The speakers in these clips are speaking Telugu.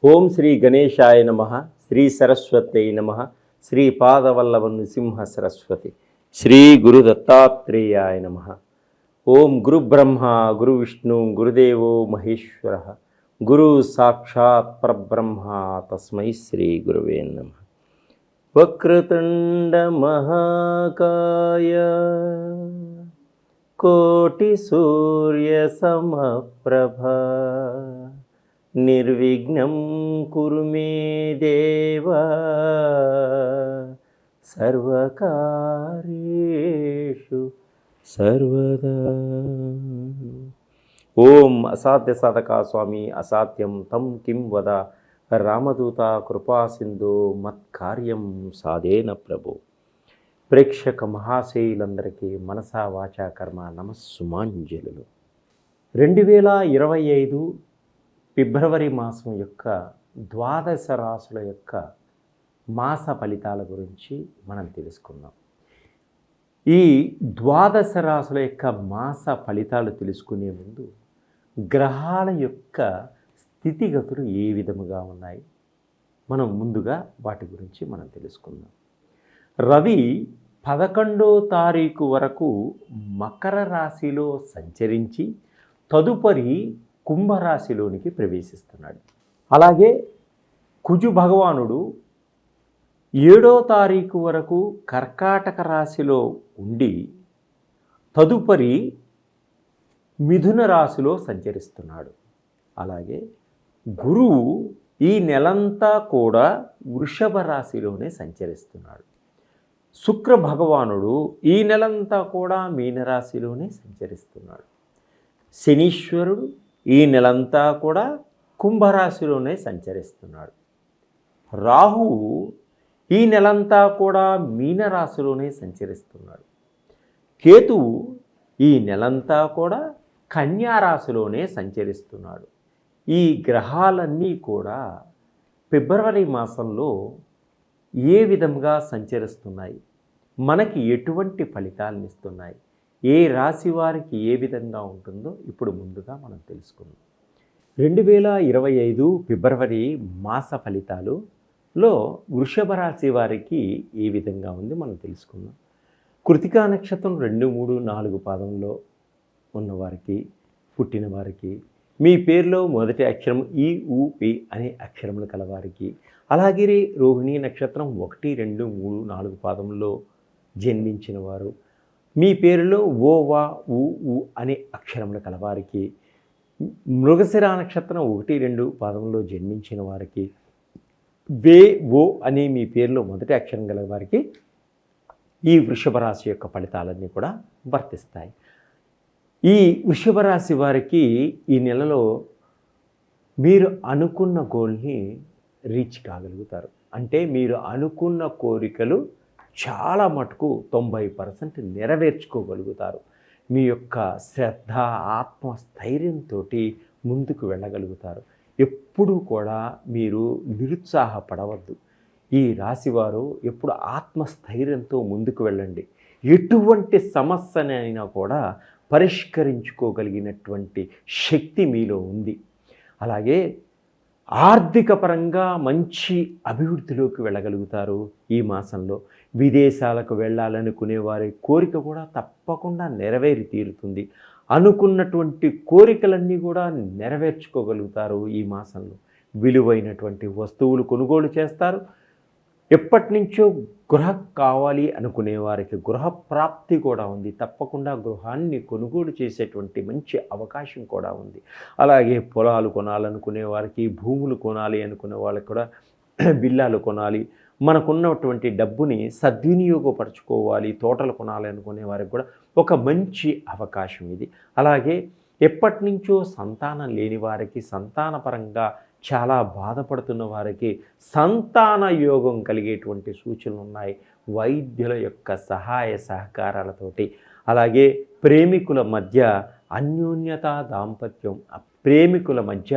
ఓం శ్రీ గణేశాయ నమః. శ్రీ సరస్వతై నమః. శ్రీ పాదవల్లభ నృసింహ సరస్వతి. శ్రీ గురు దత్తాత్రేయాయ నమః. ఓం గురు బ్రహ్మ గురు విష్ణు గురుదేవో మహేశ్వర గురు సాక్షాత్ పరబ్రహ్మ తస్మై శ్రీ గురువే నమః. వక్రతుండ మహాకాయ కోటి సూర్య సమప్రభ నిర్విఘ్నం కురు మే దేవ సర్వకార్యేషు సర్వదా. ఓం అసాధ్య సాధకా స్వామి అసాధ్యం తం కిం వద రామదూత కృపా సింధు మత్కార్యం సాధేన ప్రభు. ప్రేక్షక మహాశయులందరికీ మనసా వాచా కర్మ నమస్సుమాంజలులు. 2025 ఫిబ్రవరి మాసం యొక్క ద్వాదశ రాశుల యొక్క మాస ఫలితాల గురించి మనం తెలుసుకుందాం. ఈ ద్వాదశ రాశుల యొక్క మాస ఫలితాలు తెలుసుకునే ముందు గ్రహాల యొక్క స్థితిగతులు ఏ విధముగా ఉన్నాయి మనం ముందుగా వాటి గురించి మనం తెలుసుకుందాం. రవి 11వ తారీఖు వరకు మకర రాశిలో సంచరించి తదుపరి కుంభరాశిలోనికి ప్రవేశిస్తున్నాడు. అలాగే కుజు భగవానుడు 7వ తారీఖు వరకు కర్కాటక రాశిలో ఉండి తదుపరి మిథున రాశిలో సంచరిస్తున్నాడు. అలాగే గురువు ఈ నెలంతా కూడా వృషభ రాశిలోనే సంచరిస్తున్నాడు. శుక్ర భగవానుడు ఈ నెలంతా కూడా మీనరాశిలోనే సంచరిస్తున్నాడు. శనీశ్వరుడు ఈ నెలంతా కూడా కుంభరాశిలోనే సంచరిస్తున్నాడు. రాహువు ఈ నెలంతా కూడా మీనరాశిలోనే సంచరిస్తున్నాడు. కేతువు ఈ నెలంతా కూడా కన్యారాశిలోనే సంచరిస్తున్నాడు. ఈ గ్రహాలన్నీ కూడా ఫిబ్రవరి మాసంలో ఏ విధంగా సంచరిస్తున్నాయి, మనకి ఎటువంటి ఫలితాలను ఇస్తున్నాయి, ఏ రాశి వారికి ఏ విధంగా ఉంటుందో ఇప్పుడు ముందుగా మనం తెలుసుకుందాం. 2025 ఫిబ్రవరి మాస ఫలితాలులో వృషభ రాశి వారికి ఏ విధంగా ఉంది మనం తెలుసుకుందాం. కృతికా నక్షత్రం 2, 3, 4 పాదంలో ఉన్నవారికి పుట్టిన వారికి, మీ పేరులో మొదటి అక్షరం ఈ ఊ పి అనే అక్షరములు కలవారికి, అలాగే రోహిణీ నక్షత్రం 1, 2, 3, 4 పాదంలో జన్మించిన వారు, మీ పేరులో ఓ వా ఊ ఊ అనే అక్షరములు కలవారికి, మృగశిర నక్షత్రం 1, 2 పాదంలో జన్మించిన వారికి, వే ఓ అనే మీ పేరులో మొదటి అక్షరం గల వారికి ఈ వృషభ రాశి యొక్క ఫలితాలన్నీ కూడా వర్తిస్తాయి. ఈ వృషభ రాశి వారికి ఈ నెలలో మీరు అనుకున్న గోల్ని రీచ్ కాగలుగుతారు. అంటే మీరు అనుకున్న కోరికలు చాలా మటుకు 90% నెరవేర్చుకోగలుగుతారు. మీ యొక్క శ్రద్ధ ఆత్మస్థైర్యంతో ముందుకు వెళ్ళగలుగుతారు. ఎప్పుడూ కూడా మీరు నిరుత్సాహపడవద్దు. ఈ రాశివారు ఎప్పుడు ఆత్మస్థైర్యంతో ముందుకు వెళ్ళండి. ఎటువంటి సమస్యనైనా కూడా పరిష్కరించుకోగలిగినటువంటి శక్తి మీలో ఉంది. అలాగే ఆర్థిక పరంగా మంచి అభివృద్ధిలోకి వెళ్ళగలుగుతారు. ఈ మాసంలో విదేశాలకు వెళ్ళాలనుకునే వారి కోరిక కూడా తప్పకుండా నెరవేరి తీరుతుంది. అనుకున్నటువంటి కోరికలన్నీ కూడా నెరవేర్చుకోగలుగుతారు. ఈ మాసంలో విలువైనటువంటి వస్తువులు కొనుగోలు చేస్తారు. ఎప్పటి నుంచో గృహం కావాలి అనుకునే వారికి గృహ ప్రాప్తి కూడా ఉంది. తప్పకుండా గృహాన్ని కొనుగోలు చేసేటువంటి మంచి అవకాశం కూడా ఉంది. అలాగే పొలాలు కొనాలనుకునే వారికి, భూములు కొనాలి అనుకునే వాళ్ళకి కూడా విల్లాలు కొనాలి, మనకున్నటువంటి డబ్బుని సద్వినియోగపరచుకోవాలి, తోటలు కొనాలి అనుకునే వారికి కూడా ఒక మంచి అవకాశం ఇది. అలాగే ఎప్పటి నుంచో సంతానం లేని వారికి, సంతానపరంగా చాలా బాధపడుతున్న వారికి సంతాన యోగం కలిగేటువంటి సూచనలు ఉన్నాయి. వైద్యుల యొక్క సహాయ సహకారాలతోటి, అలాగే ప్రేమికుల మధ్య అన్యోన్యత, దాంపత్యం, ప్రేమికుల మధ్య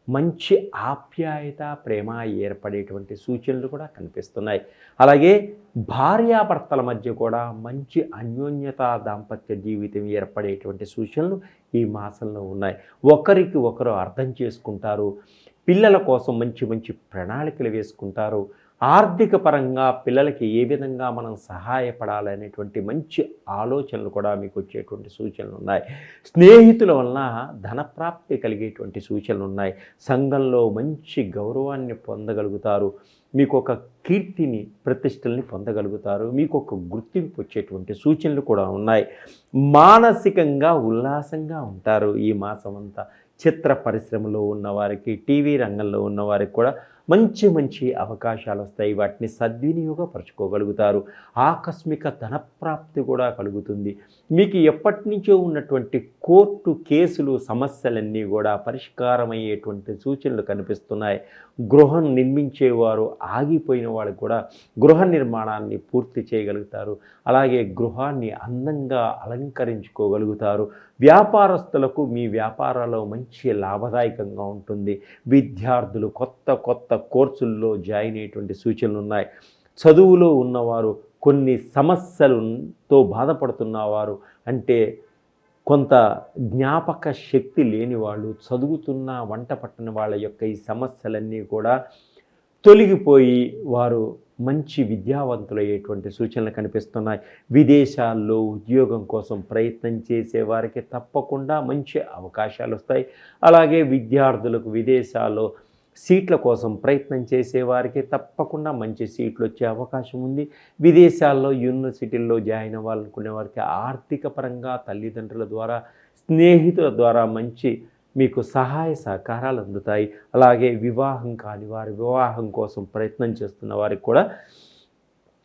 మంచి ఆప్యాయత, ప్రేమ ఏర్పడేటువంటి సూచనలు కూడా కనిపిస్తున్నాయి. అలాగే భార్యాభర్తల మధ్య కూడా మంచి అన్యోన్యత, దాంపత్య జీవితం ఏర్పడేటువంటి సూచనలు ఈ మాసంలో ఉన్నాయి. ఒకరికి ఒకరు అర్థం చేసుకుంటారు. పిల్లల కోసం మంచి మంచి ప్రణాళికలు వేసుకుంటారు. ఆర్థిక పరంగా పిల్లలకి ఏ విధంగా మనం సహాయపడాలనేటువంటి మంచి ఆలోచనలు కూడా మీకు వచ్చేటువంటి సూచనలు ఉన్నాయి. స్నేహితుల వలన ధనప్రాప్తి కలిగేటువంటి సూచనలు ఉన్నాయి. సంఘంలో మంచి గౌరవాన్ని పొందగలుగుతారు. మీకు ఒక కీర్తిని ప్రతిష్టల్ని పొందగలుగుతారు. మీకు ఒక గుర్తింపు వచ్చేటువంటి సూచనలు కూడా ఉన్నాయి. మానసికంగా ఉల్లాసంగా ఉంటారు ఈ మాసం అంతా. చిత్ర పరిశ్రమలో ఉన్నవారికి, టీవీ రంగంలో ఉన్నవారికి కూడా మంచి మంచి అవకాశాలు వస్తాయి. వాటిని సద్వినియోగపరచుకోగలుగుతారు. ఆకస్మిక ధనప్రాప్తి కూడా కలుగుతుంది. మీకు ఎప్పటి నుంచో ఉన్నటువంటి కోర్టు కేసులు సమస్యలన్నీ కూడా పరిష్కారమయ్యేటువంటి సూచనలు కనిపిస్తున్నాయి. గృహం నిర్మించేవారు ఆగిపోయిన వాళ్ళకు కూడా గృహ నిర్మాణాన్ని పూర్తి చేయగలుగుతారు. అలాగే గృహాన్ని అందంగా అలంకరించుకోగలుగుతారు. వ్యాపారస్తులకు మీ వ్యాపారాల్లో మంచి లాభదాయకంగా ఉంటుంది. విద్యార్థులు కొత్త కొత్త కోర్సుల్లో జాయిన్ అయ్యేటువంటి సూచనలు ఉన్నాయి. చదువులో ఉన్నవారు కొన్ని సమస్యలతో బాధపడుతున్నవారు, అంటే కొంత జ్ఞాపక శక్తి లేని వాళ్ళు, చదువుతున్న వంట పట్టని వాళ్ళ యొక్క ఈ సమస్యలన్నీ కూడా తొలగిపోయి వారు మంచి విద్యావంతులయ్యేటువంటి సూచనలు కనిపిస్తున్నాయి. విదేశాల్లో ఉద్యోగం కోసం ప్రయత్నం చేసే వారికి తప్పకుండా మంచి అవకాశాలు వస్తాయి. అలాగే విద్యార్థులకు విదేశాల్లో సీట్ల కోసం ప్రయత్నం చేసేవారికి తప్పకుండా మంచి సీట్లు వచ్చే అవకాశం ఉంది. విదేశాల్లో యూనివర్సిటీల్లో జాయిన్ అవ్వాలనుకునే వారికి ఆర్థిక పరంగా తల్లిదండ్రుల ద్వారా, స్నేహితుల ద్వారా మంచి మీకు సహాయ సహకారాలు అందుతాయి. అలాగే వివాహం కాని వారు, వివాహం కోసం ప్రయత్నం చేస్తున్న వారికి కూడా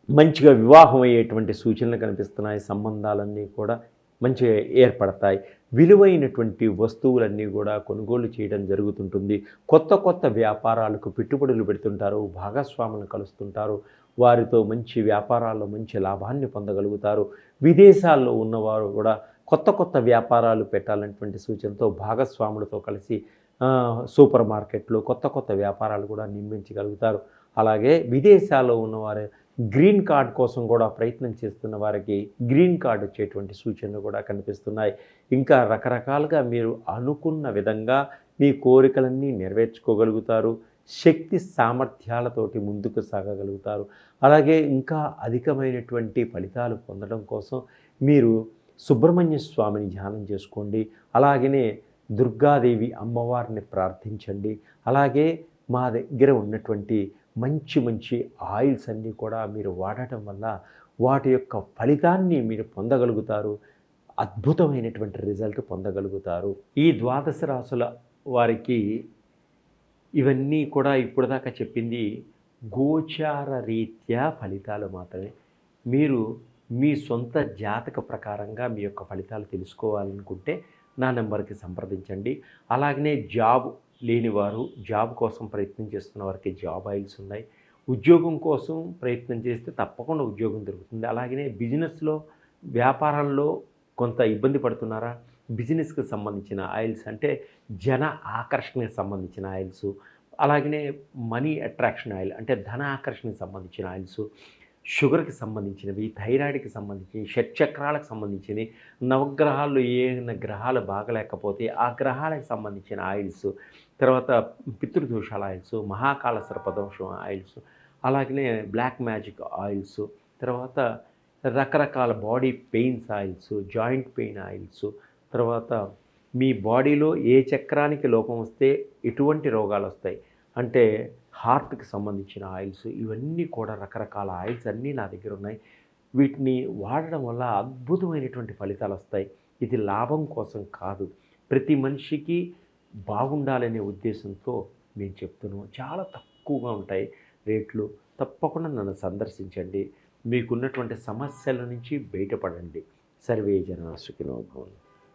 మంచిగా వివాహం అయ్యేటువంటి సూచనలు కనిపిస్తున్నాయి. సంబంధాలన్నీ కూడా మంచిగా ఏర్పడతాయి. విలువైనటువంటి వస్తువులన్నీ కూడా కొనుగోలు చేయడం జరుగుతుంటుంది. కొత్త కొత్త వ్యాపారాలకు పెట్టుబడులు పెడుతుంటారు. భాగస్వాములను కలుస్తుంటారు. వారితో మంచి వ్యాపారాల్లో మంచి లాభాన్ని పొందగలుగుతారు. విదేశాల్లో ఉన్నవారు కూడా కొత్త కొత్త వ్యాపారాలు పెట్టాలనేటువంటి సూచనతో భాగస్వాములతో కలిసి సూపర్ మార్కెట్లు, కొత్త కొత్త వ్యాపారాలు కూడా నిర్మించగలుగుతారు. అలాగే విదేశాల్లో ఉన్నవారు గ్రీన్ కార్డ్ కోసం కూడా ప్రయత్నం చేస్తున్న వారికి గ్రీన్ కార్డ్ వచ్చేటువంటి సూచనలు కూడా కనిపిస్తున్నాయి. ఇంకా రకరకాలుగా మీరు అనుకున్న విధంగా మీ కోరికలన్నీ నెరవేర్చుకోగలుగుతారు. శక్తి సామర్థ్యాలతోటి ముందుకు సాగగలుగుతారు. అలాగే ఇంకా అధికమైనటువంటి ఫలితాలు పొందడం కోసం మీరు సుబ్రహ్మణ్య స్వామిని ధ్యానం చేసుకోండి. అలాగనే దుర్గాదేవి అమ్మవారిని ప్రార్థించండి. అలాగే మా దగ్గర ఉన్నటువంటి మంచి మంచి ఆయిల్స్ అన్నీ కూడా మీరు వాడటం వల్ల వాటి యొక్క ఫలితాన్ని మీరు పొందగలుగుతారు. అద్భుతమైనటువంటి రిజల్ట్ పొందగలుగుతారు. ఈ ద్వాదశ రాశుల వారికి ఇవన్నీ కూడా ఇప్పటిదాకా చెప్పింది గోచార రీత్యా ఫలితాలు మాత్రమే. మీరు మీ సొంత జాతక ప్రకారంగా మీ యొక్క ఫలితాలు తెలుసుకోవాలనుకుంటే నా నెంబర్కి సంప్రదించండి. అలాగనే జాబ్ లేనివారు, జాబ్ కోసం ప్రయత్నం చేస్తున్న వారికి జాబ్ ఆయిల్స్ ఉన్నాయి. ఉద్యోగం కోసం ప్రయత్నం చేస్తే తప్పకుండా ఉద్యోగం దొరుకుతుంది. అలాగనే బిజినెస్లో, వ్యాపారంలో కొంత ఇబ్బంది పడుతున్నారా, బిజినెస్కి సంబంధించిన ఆయిల్స్ అంటే జన ఆకర్షణకి సంబంధించిన ఆయిల్స్, అలాగనే మనీ అట్రాక్షన్ ఆయిల్ అంటే ధన ఆకర్షణకి సంబంధించిన ఆయిల్స్, షుగర్కి సంబంధించినవి, థైరాయిడ్కి సంబంధించినవి, షట్చక్రాలకు సంబంధించినవి, నవగ్రహాల్లో ఏమైనా గ్రహాలు బాగలేకపోతే ఆ గ్రహాలకు సంబంధించిన ఆయిల్స్, తర్వాత పితృదోషాల ఆయిల్స్, మహాకాల సర్పదోషం ఆయిల్స్, అలాగనే బ్లాక్ మ్యాజిక్ ఆయిల్స్, తర్వాత రకరకాల body pains oils, joint pain oils, తర్వాత మీ బాడీలో ఏ చక్రానికి లోపం వస్తే ఎటువంటి రోగాలు వస్తాయి అంటే హార్ట్కి సంబంధించిన ఆయిల్స్, ఇవన్నీ కూడా రకరకాల ఆయిల్స్ అన్నీ నా దగ్గర ఉన్నాయి. వీటిని వాడడం వల్ల అద్భుతమైనటువంటి ఫలితాలు వస్తాయి. ఇది లాభం కోసం కాదు, ప్రతి మనిషికి బాగుండాలనే ఉద్దేశంతో నేను చెప్తున్నాను. చాలా తక్కువగా ఉంటాయి రేట్లు. తప్పకుండా నన్ను సందర్శించండి. మీకున్నటువంటి సమస్యల నుంచి బయటపడండి. సర్వే జనా సుఖినో భవంతు.